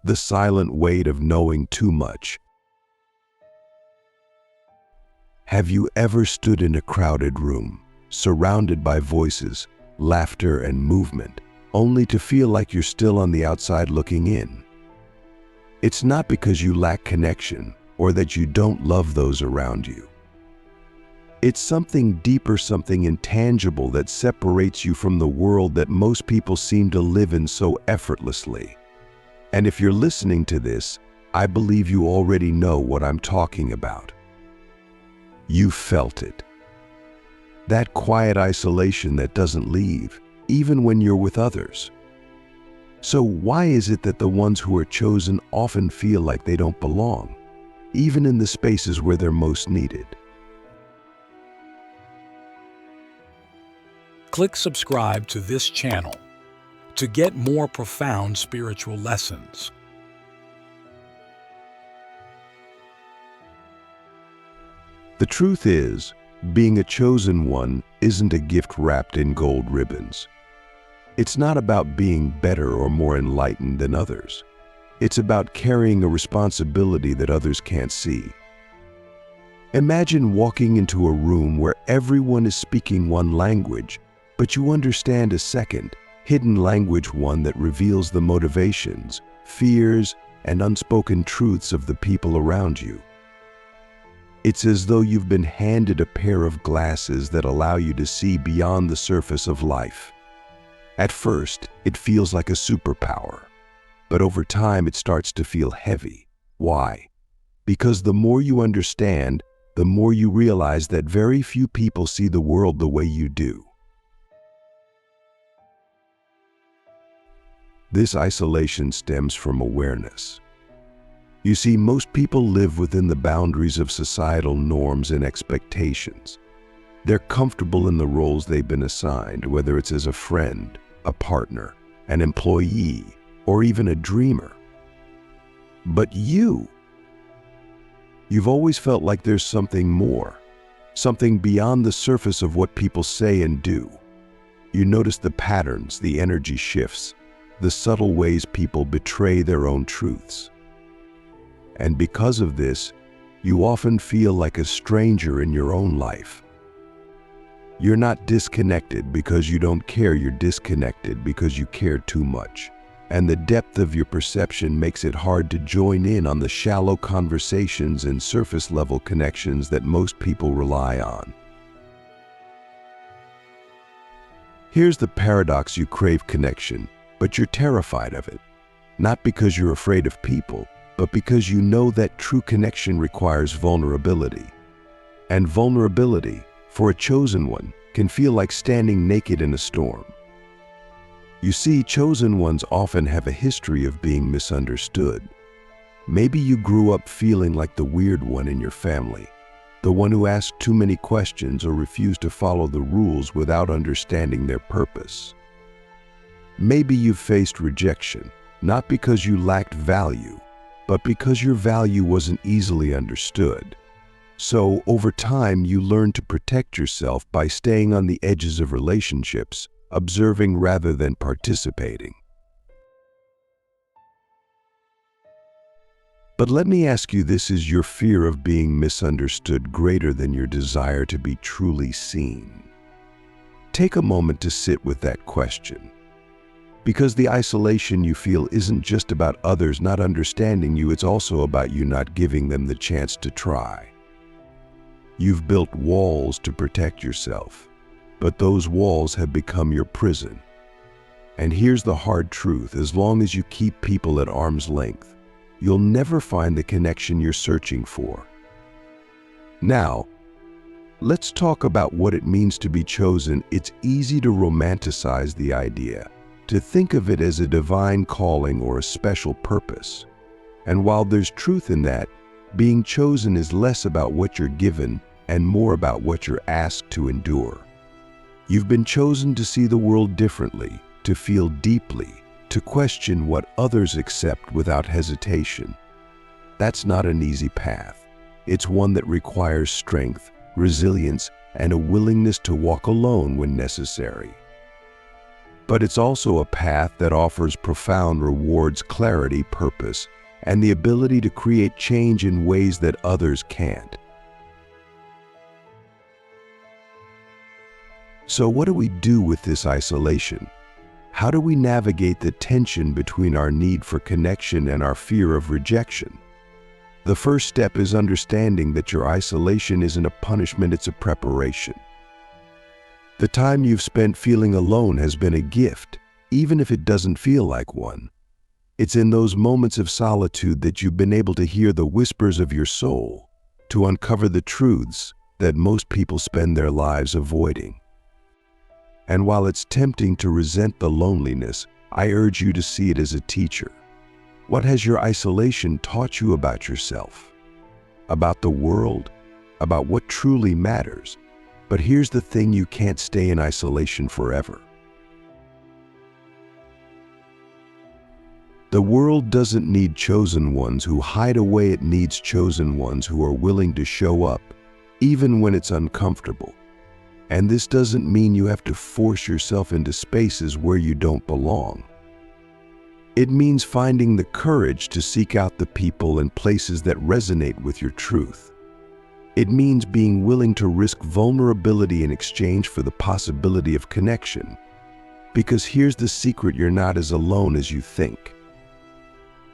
the silent weight of knowing too much. Have you ever stood in a crowded room, surrounded by voices, laughter, and movement, only to feel like you're still on the outside looking in? It's not because you lack connection or that you don't love those around you. It's something deeper, something intangible that separates you from the world that most people seem to live in so effortlessly. And if you're listening to this, I believe you already know what I'm talking about. You felt it. That quiet isolation that doesn't leave, even when you're with others. So why is it that the ones who are chosen often feel like they don't belong, even in the spaces where they're most needed? Click subscribe to this channel to get more profound spiritual lessons. The truth is, being a chosen one isn't a gift wrapped in gold ribbons. It's not about being better or more enlightened than others. It's about carrying a responsibility that others can't see. Imagine walking into a room where everyone is speaking one language, but you understand a second, hidden language, one that reveals the motivations, fears, and unspoken truths of the people around you. It's as though you've been handed a pair of glasses that allow you to see beyond the surface of life. At first, it feels like a superpower, but over time it starts to feel heavy. Why? Because the more you understand, the more you realize that very few people see the world the way you do. This isolation stems from awareness. You see, most people live within the boundaries of societal norms and expectations. They're comfortable in the roles they've been assigned, whether it's as a friend, a partner, an employee, or even a dreamer. But you've always felt like there's something more, something beyond the surface of what people say and do. You notice the patterns, the energy shifts, the subtle ways people betray their own truths. And because of this, you often feel like a stranger in your own life. You're not disconnected because you don't care, you're disconnected because you care too much. And the depth of your perception makes it hard to join in on the shallow conversations and surface-level connections that most people rely on. Here's the paradox: you crave connection, but you're terrified of it. Not because you're afraid of people, but because you know that true connection requires vulnerability. And vulnerability, for a chosen one, can feel like standing naked in a storm. You see, chosen ones often have a history of being misunderstood. Maybe you grew up feeling like the weird one in your family, the one who asked too many questions or refused to follow the rules without understanding their purpose. Maybe you faced rejection, not because you lacked value, but because your value wasn't easily understood. So, over time, you learn to protect yourself by staying on the edges of relationships, observing rather than participating. But let me ask you this: is your fear of being misunderstood greater than your desire to be truly seen? Take a moment to sit with that question. Because the isolation you feel isn't just about others not understanding you, it's also about you not giving them the chance to try. You've built walls to protect yourself, but those walls have become your prison. And here's the hard truth: as long as you keep people at arm's length, you'll never find the connection you're searching for. Now, let's talk about what it means to be chosen. It's easy to romanticize the idea, to think of it as a divine calling or a special purpose. And while there's truth in that, being chosen is less about what you're given and more about what you're asked to endure. You've been chosen to see the world differently, to feel deeply, to question what others accept without hesitation. That's not an easy path. It's one that requires strength, resilience, and a willingness to walk alone when necessary. But it's also a path that offers profound rewards, clarity, purpose, and the ability to create change in ways that others can't. So what do we do with this isolation? How do we navigate the tension between our need for connection and our fear of rejection? The first step is understanding that your isolation isn't a punishment, it's a preparation. The time you've spent feeling alone has been a gift, even if it doesn't feel like one. It's in those moments of solitude that you've been able to hear the whispers of your soul, to uncover the truths that most people spend their lives avoiding. And while it's tempting to resent the loneliness, I urge you to see it as a teacher. What has your isolation taught you about yourself, about the world, about what truly matters? But here's the thing: you can't stay in isolation forever. The world doesn't need chosen ones who hide away, it needs chosen ones who are willing to show up, even when it's uncomfortable. And this doesn't mean you have to force yourself into spaces where you don't belong. It means finding the courage to seek out the people and places that resonate with your truth. It means being willing to risk vulnerability in exchange for the possibility of connection. Because here's the secret: you're not as alone as you think.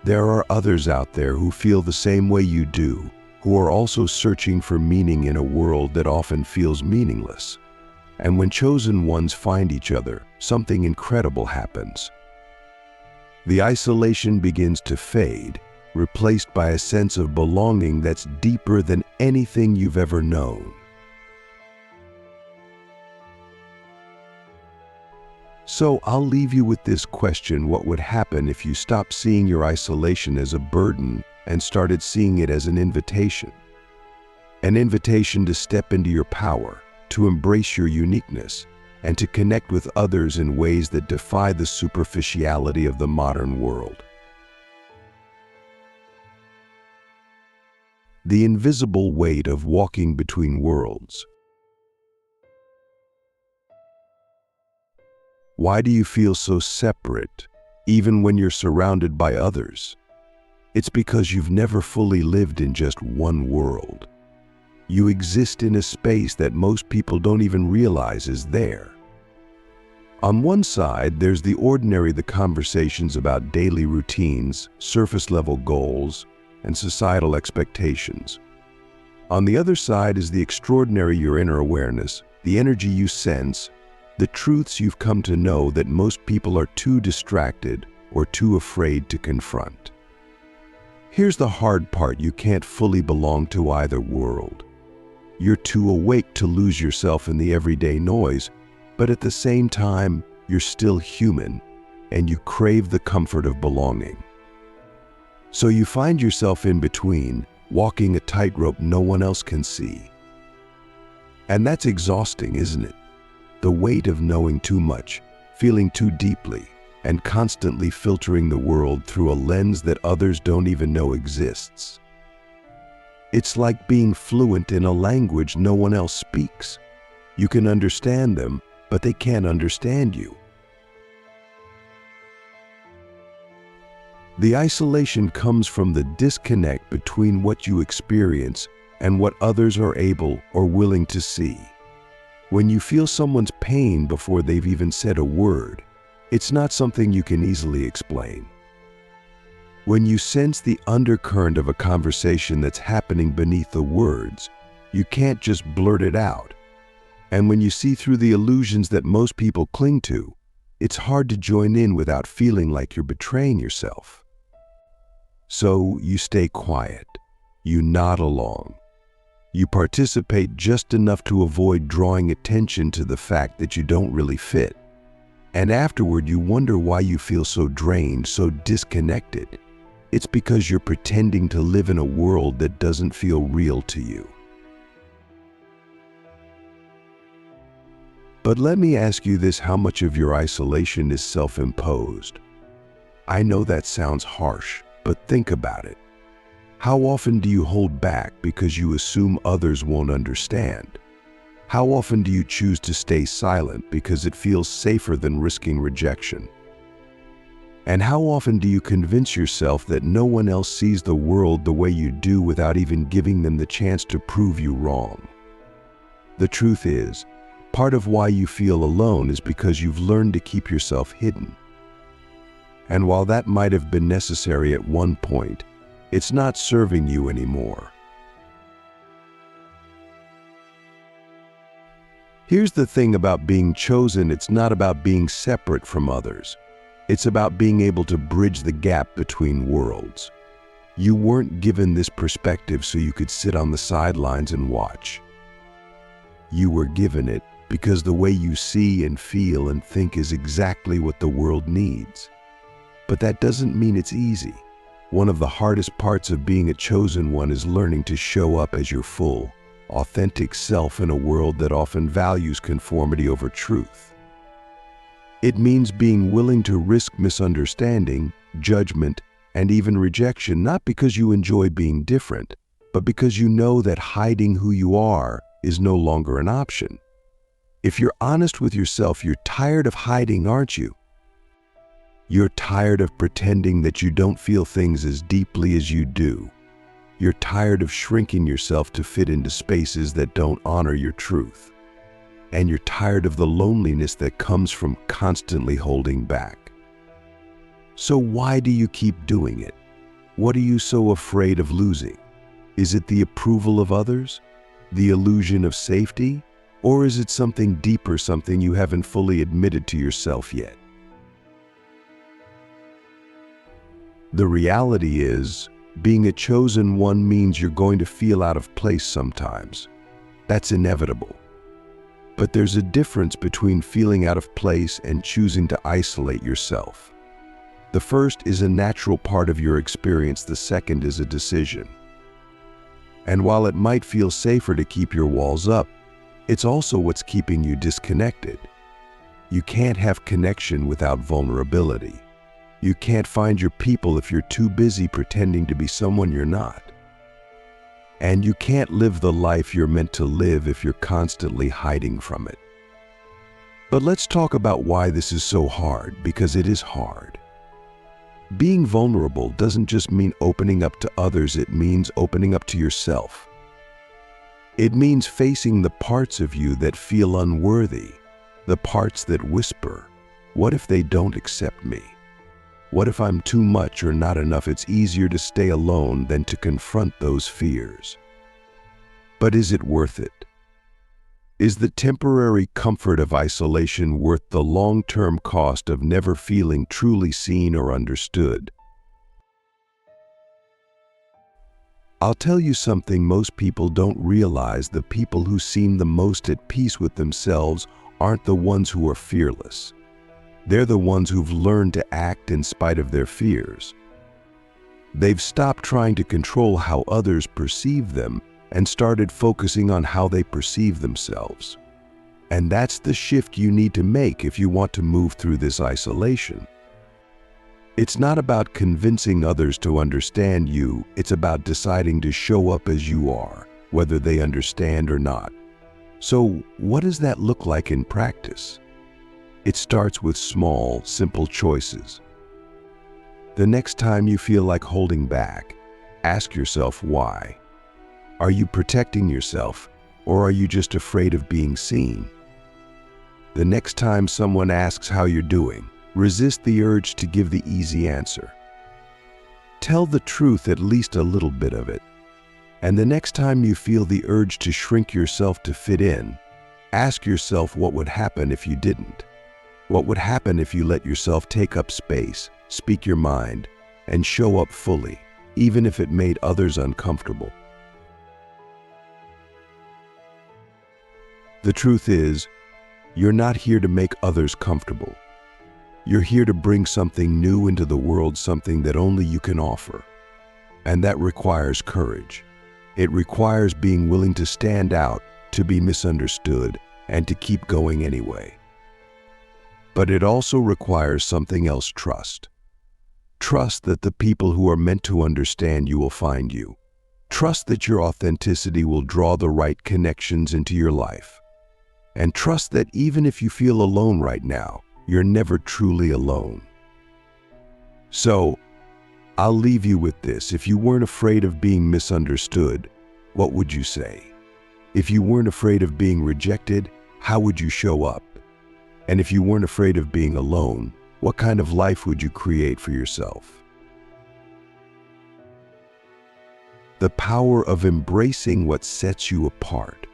There are others out there who feel the same way you do, who are also searching for meaning in a world that often feels meaningless. And when chosen ones find each other, something incredible happens. The isolation begins to fade, replaced by a sense of belonging that's deeper than anything you've ever known. So I'll leave you with this question: what would happen if you stopped seeing your isolation as a burden and started seeing it as an invitation? An invitation to step into your power, to embrace your uniqueness, and to connect with others in ways that defy the superficiality of the modern world. The invisible weight of walking between worlds. Why do you feel so separate, even when you're surrounded by others? It's because you've never fully lived in just one world. You exist in a space that most people don't even realize is there. On one side, there's the ordinary, the conversations about daily routines, surface-level goals, and societal expectations. On the other side is the extraordinary, your inner awareness, the energy you sense, the truths you've come to know that most people are too distracted or too afraid to confront. Here's the hard part: you can't fully belong to either world. You're too awake to lose yourself in the everyday noise, but at the same time, you're still human, and you crave the comfort of belonging. So you find yourself in between, walking a tightrope no one else can see. And that's exhausting, isn't it? The weight of knowing too much, feeling too deeply, and constantly filtering the world through a lens that others don't even know exists. It's like being fluent in a language no one else speaks. You can understand them, but they can't understand you. The isolation comes from the disconnect between what you experience and what others are able or willing to see. When you feel someone's pain before they've even said a word, it's not something you can easily explain. When you sense the undercurrent of a conversation that's happening beneath the words, you can't just blurt it out. And when you see through the illusions that most people cling to, it's hard to join in without feeling like you're betraying yourself. So you stay quiet, you nod along. You participate just enough to avoid drawing attention to the fact that you don't really fit. And afterward, you wonder why you feel so drained, so disconnected. It's because you're pretending to live in a world that doesn't feel real to you. But let me ask you this: how much of your isolation is self-imposed? I know that sounds harsh, but think about it. How often do you hold back because you assume others won't understand? How often do you choose to stay silent because it feels safer than risking rejection? And how often do you convince yourself that no one else sees the world the way you do without even giving them the chance to prove you wrong? The truth is, part of why you feel alone is because you've learned to keep yourself hidden. And while that might have been necessary at one point, it's not serving you anymore. Here's the thing about being chosen: it's not about being separate from others. It's about being able to bridge the gap between worlds. You weren't given this perspective so you could sit on the sidelines and watch. You were given it because the way you see and feel and think is exactly what the world needs. But that doesn't mean it's easy. One of the hardest parts of being a chosen one is learning to show up as your full, authentic self in a world that often values conformity over truth. It means being willing to risk misunderstanding, judgment, and even rejection, not because you enjoy being different, but because you know that hiding who you are is no longer an option. If you're honest with yourself, you're tired of hiding, aren't you? You're tired of pretending that you don't feel things as deeply as you do. You're tired of shrinking yourself to fit into spaces that don't honor your truth. And you're tired of the loneliness that comes from constantly holding back. So why do you keep doing it? What are you so afraid of losing? Is it the approval of others? The illusion of safety? Or is it something deeper, something you haven't fully admitted to yourself yet? The reality is, being a chosen one means you're going to feel out of place sometimes. That's inevitable. But there's a difference between feeling out of place and choosing to isolate yourself. The first is a natural part of your experience, the second is a decision. And while it might feel safer to keep your walls up, it's also what's keeping you disconnected. You can't have connection without vulnerability. You can't find your people if you're too busy pretending to be someone you're not. And you can't live the life you're meant to live if you're constantly hiding from it. But let's talk about why this is so hard, because it is hard. Being vulnerable doesn't just mean opening up to others, it means opening up to yourself. It means facing the parts of you that feel unworthy, the parts that whisper, "What if they don't accept me? What if I'm too much or not enough?" It's easier to stay alone than to confront those fears. But is it worth it? Is the temporary comfort of isolation worth the long-term cost of never feeling truly seen or understood? I'll tell you something most people don't realize: the people who seem the most at peace with themselves aren't the ones who are fearless. They're the ones who've learned to act in spite of their fears. They've stopped trying to control how others perceive them and started focusing on how they perceive themselves. And that's the shift you need to make if you want to move through this isolation. It's not about convincing others to understand you, it's about deciding to show up as you are, whether they understand or not. So, what does that look like in practice? It starts with small, simple choices. The next time you feel like holding back, ask yourself why. Are you protecting yourself, or are you just afraid of being seen? The next time someone asks how you're doing, resist the urge to give the easy answer. Tell the truth, at least a little bit of it. And the next time you feel the urge to shrink yourself to fit in, ask yourself what would happen if you didn't. What would happen if you let yourself take up space, speak your mind, and show up fully, even if it made others uncomfortable? The truth is, you're not here to make others comfortable. You're here to bring something new into the world, something that only you can offer. And that requires courage. It requires being willing to stand out, to be misunderstood, and to keep going anyway. But it also requires something else: trust. Trust that the people who are meant to understand you will find you. Trust that your authenticity will draw the right connections into your life. And trust that even if you feel alone right now, you're never truly alone. So, I'll leave you with this. If you weren't afraid of being misunderstood, what would you say? If you weren't afraid of being rejected, how would you show up? And if you weren't afraid of being alone, what kind of life would you create for yourself? The power of embracing what sets you apart.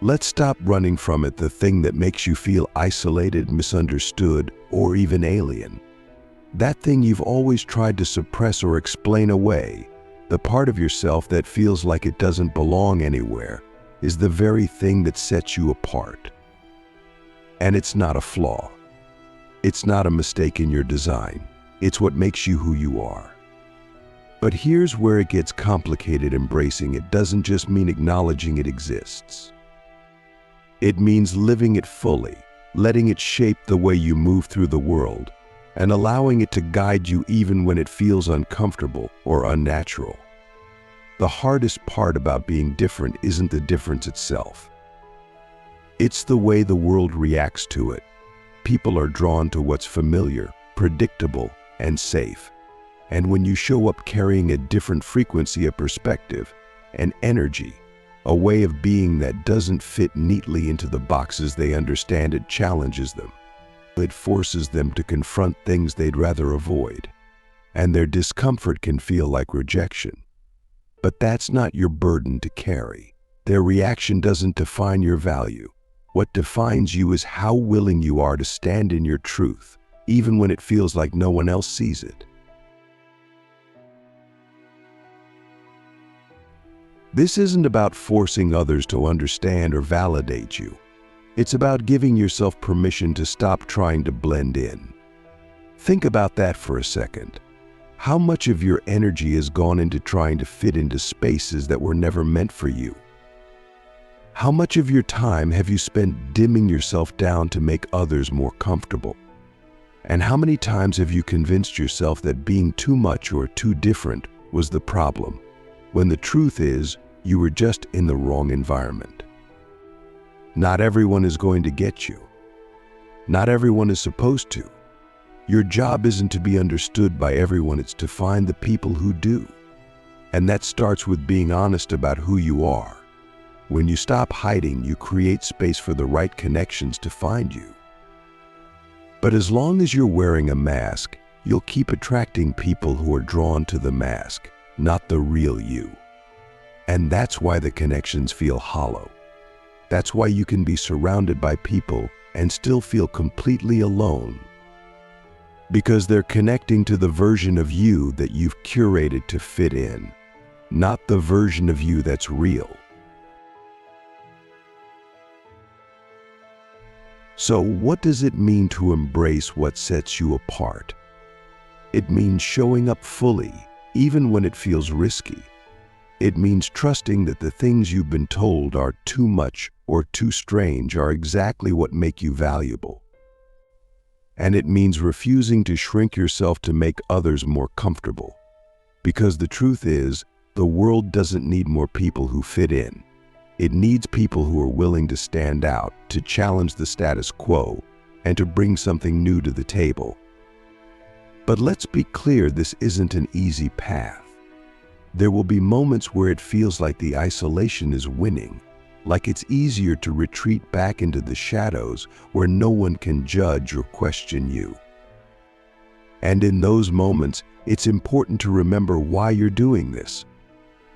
Let's stop running from it, the thing that makes you feel isolated, misunderstood, or even alien. That thing you've always tried to suppress or explain away, the part of yourself that feels like it doesn't belong anywhere, is the very thing that sets you apart. And it's not a flaw. It's not a mistake in your design. It's what makes you who you are. But here's where it gets complicated. Embracing it doesn't just mean acknowledging it exists. It means living it fully, letting it shape the way you move through the world, and allowing it to guide you even when it feels uncomfortable or unnatural. The hardest part about being different isn't the difference itself. It's the way the world reacts to it. People are drawn to what's familiar, predictable, and safe. And when you show up carrying a different frequency, a perspective, an energy, a way of being that doesn't fit neatly into the boxes they understand, it challenges them. It forces them to confront things they'd rather avoid. And their discomfort can feel like rejection. But that's not your burden to carry. Their reaction doesn't define your value. What defines you is how willing you are to stand in your truth, even when it feels like no one else sees it. This isn't about forcing others to understand or validate you. It's about giving yourself permission to stop trying to blend in. Think about that for a second. How much of your energy has gone into trying to fit into spaces that were never meant for you? How much of your time have you spent dimming yourself down to make others more comfortable? And how many times have you convinced yourself that being too much or too different was the problem, when the truth is you were just in the wrong environment? Not everyone is going to get you. Not everyone is supposed to. Your job isn't to be understood by everyone, it's to find the people who do. And that starts with being honest about who you are. When you stop hiding, you create space for the right connections to find you. But as long as you're wearing a mask, you'll keep attracting people who are drawn to the mask, not the real you. And that's why the connections feel hollow. That's why you can be surrounded by people and still feel completely alone. Because they're connecting to the version of you that you've curated to fit in, not the version of you that's real. So what does it mean to embrace what sets you apart? It means showing up fully, even when it feels risky. It means trusting that the things you've been told are too much or too strange are exactly what make you valuable. And it means refusing to shrink yourself to make others more comfortable. Because the truth is, the world doesn't need more people who fit in. It needs people who are willing to stand out, to challenge the status quo, and to bring something new to the table. But let's be clear, this isn't an easy path. There will be moments where it feels like the isolation is winning, like it's easier to retreat back into the shadows where no one can judge or question you. And in those moments, it's important to remember why you're doing this.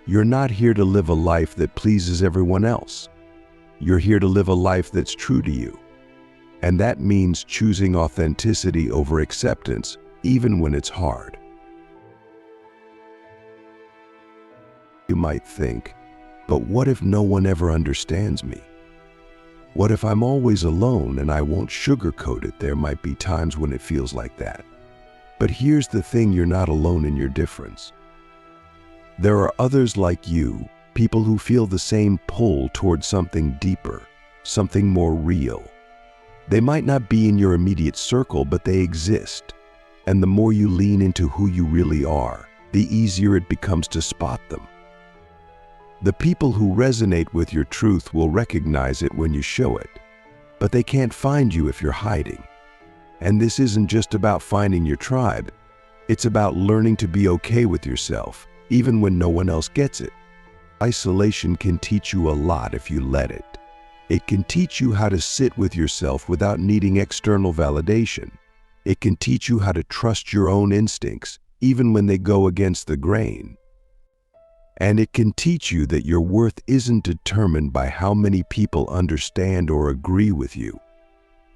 You're not here to live a life that pleases everyone else. You're here to live a life that's true to you. And that means choosing authenticity over acceptance, even when it's hard. You might think, but what if no one ever understands me? What if I'm always alone? And I won't sugarcoat it, there might be times when it feels like that. But here's the thing, you're not alone in your difference. There are others like you, people who feel the same pull towards something deeper, something more real. They might not be in your immediate circle, but they exist. And the more you lean into who you really are, the easier it becomes to spot them. The people who resonate with your truth will recognize it when you show it, but they can't find you if you're hiding. And this isn't just about finding your tribe. It's about learning to be okay with yourself, even when no one else gets it. Isolation can teach you a lot if you let it. It can teach you how to sit with yourself without needing external validation. It can teach you how to trust your own instincts, even when they go against the grain. And it can teach you that your worth isn't determined by how many people understand or agree with you.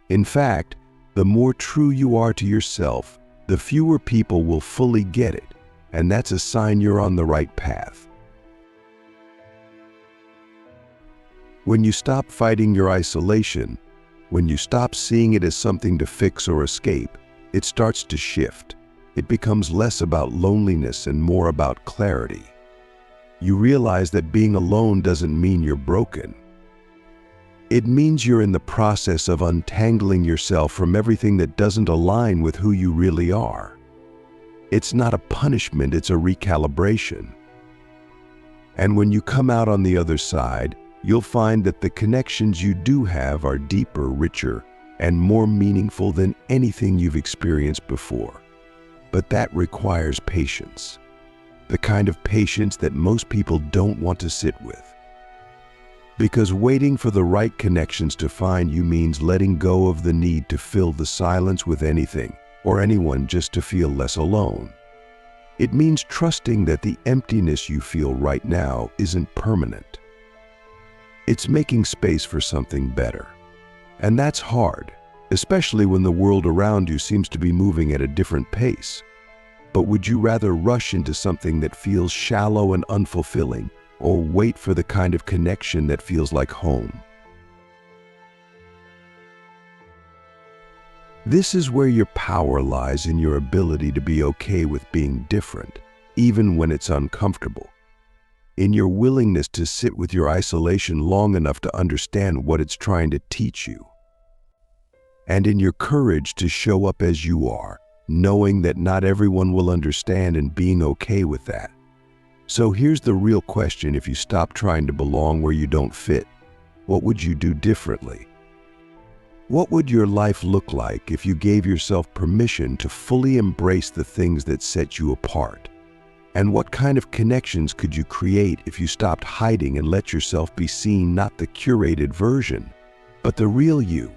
In fact, the more true you are to yourself, the fewer people will fully get it, and that's a sign you're on the right path. When you stop fighting your isolation, when you stop seeing it as something to fix or escape, it starts to shift. It becomes less about loneliness and more about clarity. You realize that being alone doesn't mean you're broken. It means you're in the process of untangling yourself from everything that doesn't align with who you really are. It's not a punishment, it's a recalibration. And when you come out on the other side, you'll find that the connections you do have are deeper, richer, and more meaningful than anything you've experienced before. But that requires patience. The kind of patience that most people don't want to sit with. Because waiting for the right connections to find you means letting go of the need to fill the silence with anything or anyone just to feel less alone. It means trusting that the emptiness you feel right now isn't permanent. It's making space for something better. And that's hard, especially when the world around you seems to be moving at a different pace. But would you rather rush into something that feels shallow and unfulfilling, or wait for the kind of connection that feels like home? This is where your power lies, in your ability to be okay with being different, even when it's uncomfortable. In your willingness to sit with your isolation long enough to understand what it's trying to teach you. And in your courage to show up as you are, knowing that not everyone will understand and being okay with that. So here's the real question: if you stop trying to belong where you don't fit, what would you do differently? What would your life look like if you gave yourself permission to fully embrace the things that set you apart? And what kind of connections could you create if you stopped hiding and let yourself be seen, not the curated version, but the real you?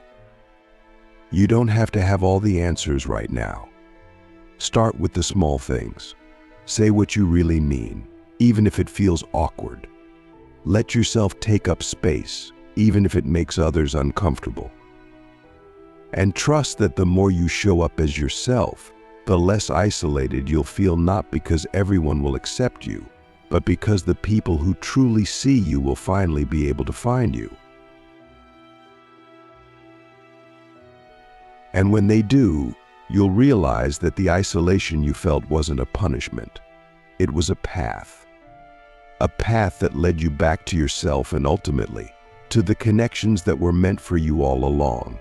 You don't have to have all the answers right now. Start with the small things. Say what you really mean, even if it feels awkward. Let yourself take up space, even if it makes others uncomfortable. And trust that the more you show up as yourself, the less isolated you'll feel, not because everyone will accept you, but because the people who truly see you will finally be able to find you. And when they do, you'll realize that the isolation you felt wasn't a punishment. It was a path. A path that led you back to yourself and ultimately to the connections that were meant for you all along.